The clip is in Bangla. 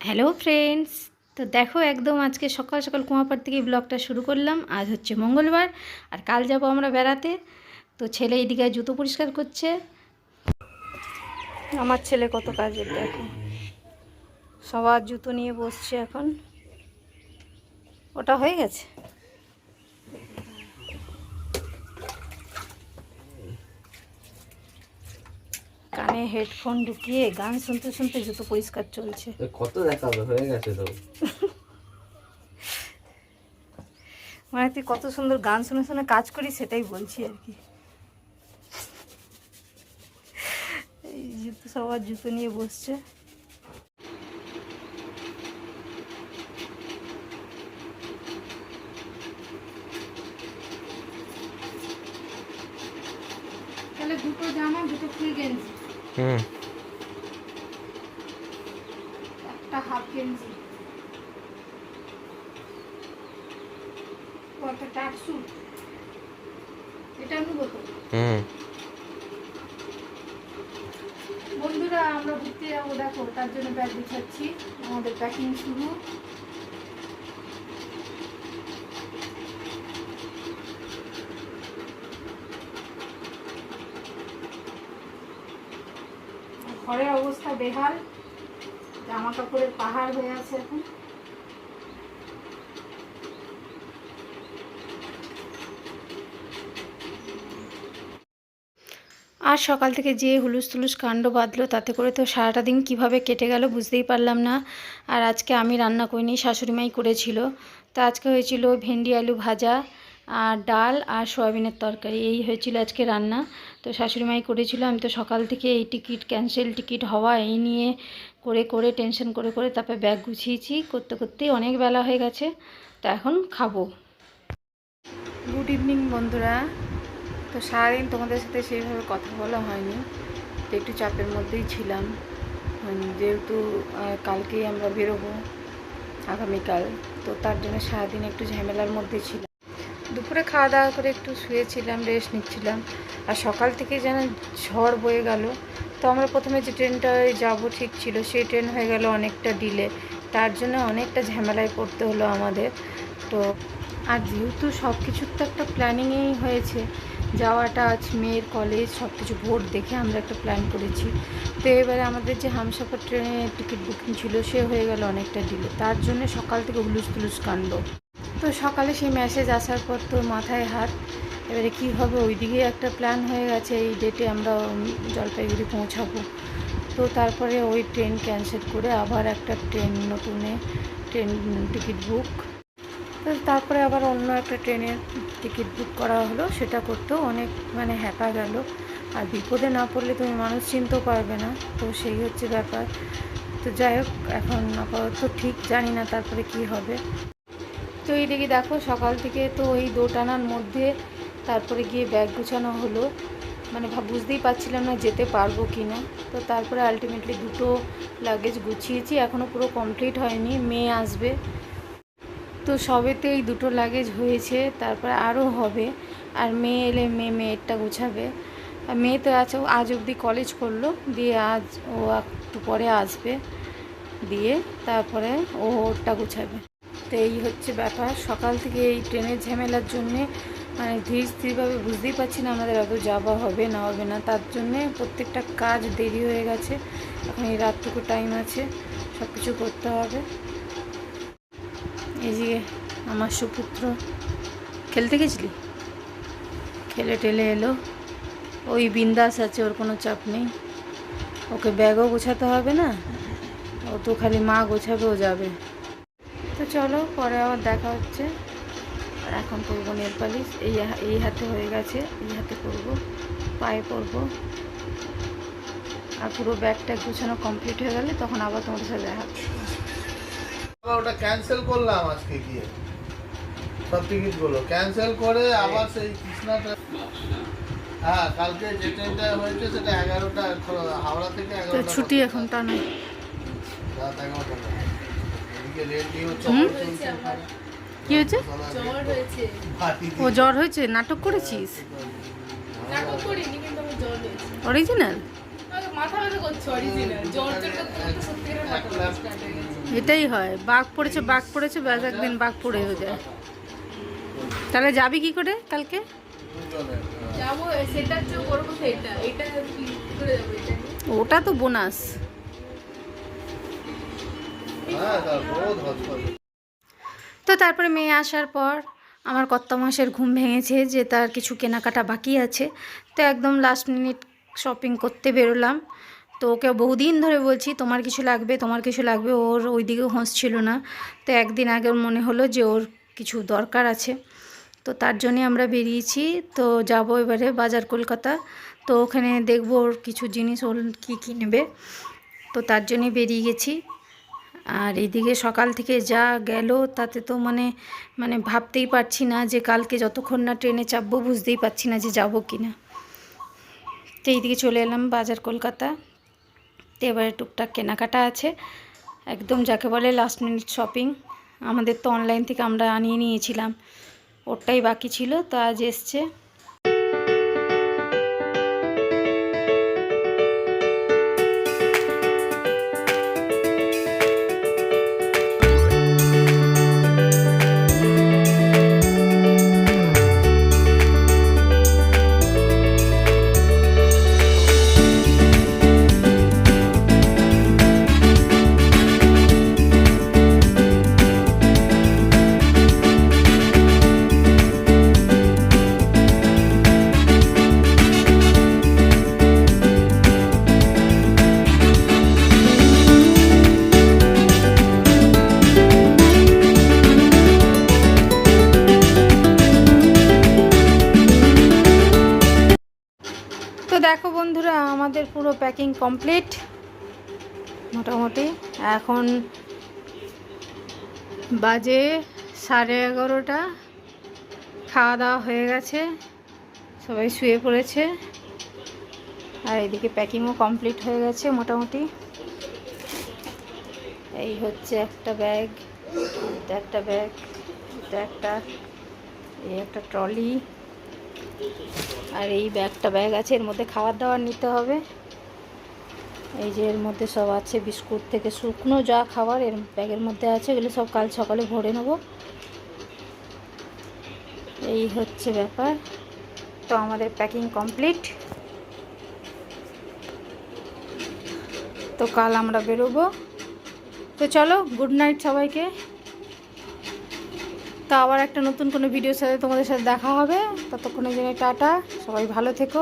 হ্যালো ফ্রেন্ডস, তো দেখো একদম আজকে সকাল সকাল কুয়াপাড় থেকে ব্লগটা শুরু করলাম। আজ হচ্ছে মঙ্গলবার আর কাল যাব আমরা বেড়াতে। তো ছেলে এইদিকে জুতো পরিষ্কার করছে। আমার ছেলে কত কাজের দেখো, সবার জুতো নিয়ে বসছে এখন। ওটা হয়ে গেছে। কানে হেডফোন ঢুকিয়ে গান শুনতে শুনতে জুতো পরিষ্কার চলছে। কত দেখাবে, হয়ে গেছে তো। মানে তুই কত সুন্দর গান শুনে শুনে কাজ করি সেটাই বলছি আর কি। এই জুতো সবার জুতো নিয়ে বসছে। তাহলে দুটো জামা, দুটো ফুল গেঞ্জি, একটা হাফ গেঞ্জি, ও একটা ট্র্যাক স্যুট, এটা নেবো তো। বন্ধুরা আমরা ঘুরতে যাবো, দেখো তার জন্য ব্যাগ গুছাচ্ছি, আমাদের প্যাকিং শুরু। ঘরের অবস্থা বেহাল, জামা কাপড়ের পাহাড় হয়ে আছে এখন। আর সকাল থেকে যে হুলুস তুলুস কাণ্ড বাঁধলো, তাতে করে তো সারাটা দিন কিভাবে কেটে গেল বুঝতেই পারলাম না। আর আজকে আমি রান্না করিনি, শাশুড়িমাই করেছিল। তো আজকে হয়েছিল ভেন্ডি আলু ভাজা আর ডাল আর সয়াবিনের তরকারি, এই হয়েছিল আজকে রান্না। তো শাশুড়িমাই করেছিল। আমি তো সকাল থেকে এই টিকিট ক্যান্সেল, টিকিট হওয়া, এই নিয়ে করে করে টেনশন করে করে তারপরে ব্যাগ গুছিয়েছি, করতে করতেই অনেক বেলা হয়ে গেছে। তো এখন খাবো। গুড ইভিনিং বন্ধুরা। তো সারাদিন তোমাদের সাথে সেইভাবে কথা বলা হয়নি, তো একটু চাপের মধ্যেই ছিলাম। যেহেতু কালকেই আমরা বেরোবো, আগামীকাল, তো তার জন্য সারাদিন একটু ঝামেলার মধ্যে ছিলাম। দুপুরে খাওয়া দাওয়া করে একটু শুয়েছিলাম, রেস্ট নিচ্ছিলাম। আর সকাল থেকে যেন ঝড় বয়ে গেল। তো আমরা প্রথমে যে ট্রেনটায় যাবো ঠিক ছিল, সেই ট্রেন হয়ে গেল অনেকটা ডিলে। তার জন্য অনেকটা ঝামেলায় পড়তে হলো আমাদের। তো আর যেহেতু সব কিছুর তো একটা প্ল্যানিংয়েই হয়েছে, যাওয়াটা, আজ মেয়ের কলেজ, সব কিছু ভোট দেখে আমরা একটা প্ল্যান করেছি। তো এবারে আমাদের যে হামসফর ট্রেনের টিকিট বুকিং ছিল সে হয়ে গেল অনেকটা ডিলে। তার জন্য সকাল থেকে হুলুস তুলুস কাণ্ড। তো সকালে সেই মেসেজ আসার পর তো মাথায় হাত। এবারে কী হবে, ওইদিকে একটা প্ল্যান হয়ে গেছে, এই ডেটে আমরা জলপাইগুড়ি পৌঁছাবো। তো তারপরে ওই ট্রেন ক্যান্সেল করে আবার একটা নতুন ট্রেন টিকিট বুক। তো তারপরে আবার অন্য একটা ট্রেনের টিকিট বুক করা হলো, সেটা করতেও অনেক হ্যাপা গেল। আর বিপদে না পড়লে তুমি মানুষ চিনতেও পারবে না, তো সেই হচ্ছে ব্যাপার। তো যাই হোক, এখন আপাতত ঠিক জানি না তারপরে কি হবে। তো এইদিকে দেখো সকাল থেকে তো ওই দোটানার মধ্যে তারপরে গিয়ে ব্যাগ গুছানো হলো। বুঝতেই পারছিলাম না যেতে পারবো কি না। তো তারপরে আলটিমেটলি দুটো লাগেজ গুছিয়েছি, এখনও পুরো কমপ্লিট হয়নি, মেয়ে আসবে। তো সবেতে এই দুটো লাগেজ হয়েছে, তারপরে আরও হবে। আর মেয়ে এলে মেয়েরটা গোছাবে। আর মেয়ে তো আছে, আজ অবধি কলেজ করলো, দিয়ে আজ ও একটু পরে আসবে, দিয়ে তারপরে ও ওরটা গোছাবে। তো এই হচ্ছে ব্যাপার। সকাল থেকে এই ট্রেনের ঝামেলার জন্যে ধীর স্থিরভাবে বুঝতেই পারছি না আমাদের এত যাওয়া হবে না হবে না। তার জন্যে প্রত্যেকটা কাজ দেরি হয়ে গেছে। এখন এই রাতটুকু টাইম আছে, সব কিছু করতে হবে। এই যে আমার সুপুত্র, খেলতে গেছিলি, খেলে টেলে এলো, ওই বিন্দাস আছে, ওর কোনো চাপ নেই। ওকে ব্যাগও গোছাতে হবে না, ও তো খালি মা গোছাবে, ও যাবে। তো চলো পরে আবার দেখা হচ্ছে। আর এখন করবো নেল পালিশ, এই হাতে হয়ে গেছে, এই হাতে করবো, পায়ে করবো। আর পুরো ব্যাগটা গোছানো কমপ্লিট হয়ে গেলে তখন আবার তোমাদের সাথে দেখা হচ্ছে। ওটা ক্যান্সেল করলাম আজকে গিয়ে, সব টিকিটগুলো ক্যান্সেল করে আবার সেই কৃষ্ণাটা। হ্যাঁ, কালকে যে ট্রেনটা হয়েছে সেটা 11টা, হাওড়া থেকে 11টা ছুটি এখন টা নয়, রাত 11টা। এদিকে রেড নিউজ কি হয়েছে? জ্বর হয়েছে। ও জ্বর হয়েছে, নাটক করেছিস? নাটক করিনি, কিন্তু আমি জ্বর হয়েছে। অরিজিনাল? মাথা ব্যথা করছে অরিজিনাল, জ্বর করতে করতে সত্যি করে মাথা ব্যথা স্টার্ট হয়ে গেছে। এটাই হয়, বাঘ পড়েছে ব্যাস, একদিন বাঘ পড়েও যায়। তাহলে যাবি কি করে কালকে? দুজনে যাবো, সেটার জন্য করবো সেটা, এটা কি করে যাবো এটা নিয়ে? ওটা তো বোনাস। হ্যাঁ তার রোদ হসপিটাল। তো তারপরে মেয়ে আসার পর আমার কর্তামশাইয়ের ঘুম ভেঙেছে যে তার কিছু কেনাকাটা বাকি আছে, তো একদম লাস্ট মিনিট শপিং করতে বেরোলাম। তো ওকে বহুদিন ধরে বলছি তোমার কিছু লাগবে, ওর ওই দিকেও হোঁশ ছিল না। তো একদিন আগে ওর মনে হলো যে ওর কিছু দরকার আছে, তো তার জন্যে আমরা বেরিয়েছি। তো যাব এবারে বাজার কলকাতা, তো ওখানে দেখবো ওর কিছু জিনিস ওর কী নেবে, তো তার জন্যে বেরিয়ে গেছি। আর এইদিকে সকাল থেকে যা গেল তাতে তো মানে ভাবতেই পারছি না যে কালকে যতক্ষণ না ট্রেনে চাপবো বুঝতেই পারছি না যে যাব কি না। তো এইদিকে চলে এলাম বাজার কলকাতা। তো এবারে টুকটাক কেনাকাটা আছে, একদম যাকে বলে লাস্ট মিনিট শপিং। আমাদের তো অনলাইন থেকে আমরা আনিয়ে নিয়েছিলাম, ওরটাই বাকি ছিল, তো আজ এসছে। তো দেখো বন্ধুরা, আমাদের পুরো প্যাকিং কমপ্লিট মোটামুটি। এখন বাজে 11:30, খাওয়া দাওয়া হয়ে গেছে, সবাই শুয়ে পড়েছে। আর এদিকে প্যাকিংও কমপ্লিট হয়ে গেছে মোটামুটি। এই হচ্ছে একটা ব্যাগ, এটা একটা ব্যাগ, এটা এই একটা ট্রলি, আর এই ব্যাগ আছে, এর মধ্যে খাবার দাবার নিতে হবে। এই যে এর মধ্যে সব আছে, বিস্কুট থেকে শুকনো যা খাবার এর ব্যাগের মধ্যে আছে, এগুলো সব কাল সকালে ভরে নেব। এই হচ্ছে ব্যাপার। তো আমাদের প্যাকিং কমপ্লিট, তো কাল আমরা বেরোবো। তো চলো, গুড নাইট সবাইকে। তো আবার একটা নতুন কোনো ভিডিওর সাথে তোমাদের সাথে দেখা হবে, ততক্ষণের জন্য টাটা, সবাই ভালো থেকো।